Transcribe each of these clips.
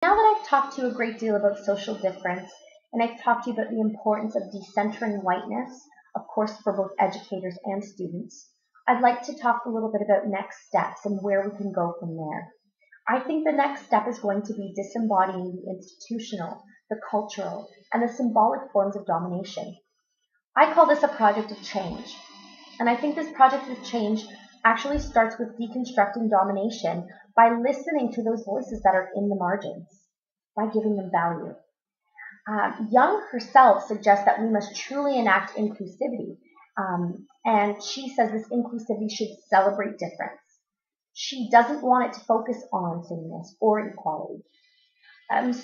Now that I've talked to you a great deal about social difference, and I've talked to you about the importance of decentering whiteness, of course for both educators and students, I'd like to talk a little bit about next steps and where we can go from there. I think the next step is going to be disembodying the institutional, the cultural, and the symbolic forms of domination. I call this a project of change. And I think this project of change actually starts with deconstructing domination by listening to those voices that are in the margins, by giving them value. Young herself suggests that we must truly enact inclusivity, and she says this inclusivity should celebrate difference. She doesn't want it to focus on sameness or equality.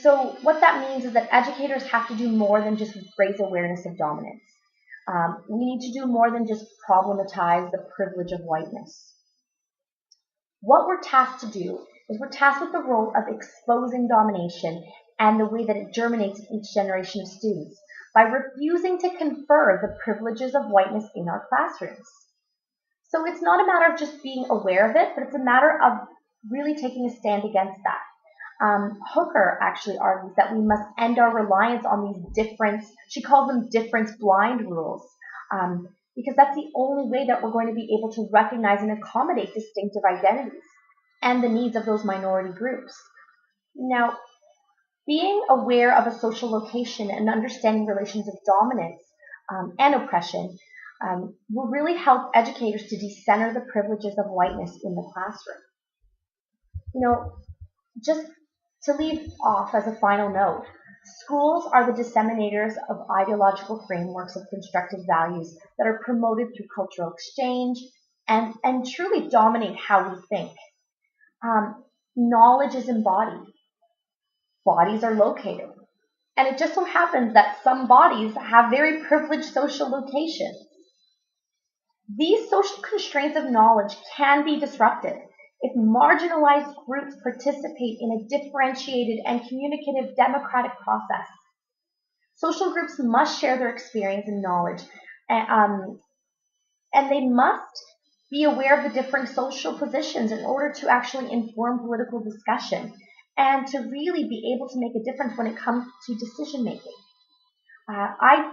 So what that means is that educators have to do more than just raise awareness of dominance. We need to do more than just problematize the privilege of whiteness. What we're tasked to do is we're tasked with the role of exposing domination and the way that it germinates in each generation of students by refusing to confer the privileges of whiteness in our classrooms. So it's not a matter of just being aware of it, but it's a matter of really taking a stand against that. Hooker actually argues that we must end our reliance on these difference, she calls them difference blind rules, because that's the only way that we're going to be able to recognize and accommodate distinctive identities and the needs of those minority groups. Now, being aware of a social location and understanding relations of dominance and oppression will really help educators to decenter the privileges of whiteness in the classroom. Just to leave off as a final note, schools are the disseminators of ideological frameworks of constructive values that are promoted through cultural exchange and truly dominate how we think. Knowledge is embodied. Bodies are located. And it just so happens that some bodies have very privileged social locations. These social constraints of knowledge can be disrupted if marginalized groups participate in a differentiated and communicative democratic process. Social groups must share their experience and knowledge, and they must be aware of the different social positions in order to actually inform political discussion and to really be able to make a difference when it comes to decision making. I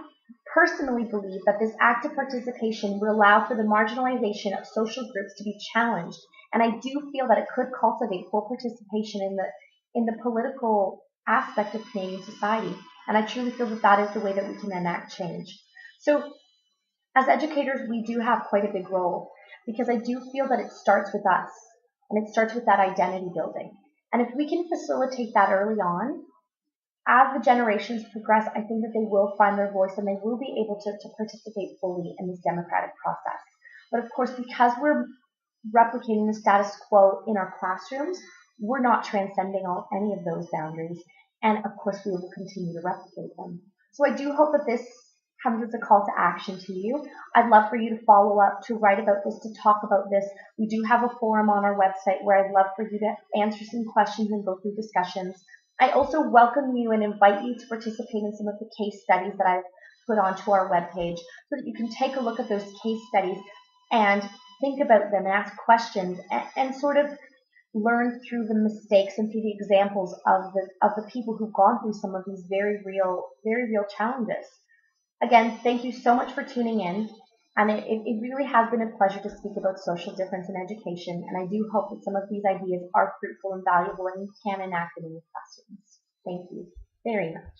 personally believe that this active participation will allow for the marginalization of social groups to be challenged, and I do feel that it could cultivate full participation in the political aspect of Canadian society, and I truly feel that that is the way that we can enact change. So as educators, we do have quite a big role, because I do feel that it starts with us, and it starts with that identity building. And if we can facilitate that early on, as the generations progress, I think that they will find their voice and they will be able to participate fully in this democratic process. But of course, because we're replicating the status quo in our classrooms, we're not transcending any of those boundaries. And of course, we will continue to replicate them. So I do hope that this comes as a call to action to you. I'd love for you to follow up, to write about this, to talk about this. We do have a forum on our website where I'd love for you to answer some questions and go through discussions. I also welcome you and invite you to participate in some of the case studies that I've put onto our webpage so that you can take a look at those case studies and think about them and ask questions and sort of learn through the mistakes and through the examples of the people who've gone through some of these very real challenges. Again, thank you so much for tuning in. And it really has been a pleasure to speak about social difference in education, and I do hope that some of these ideas are fruitful and valuable and you can enact them in your classrooms. Thank you very much.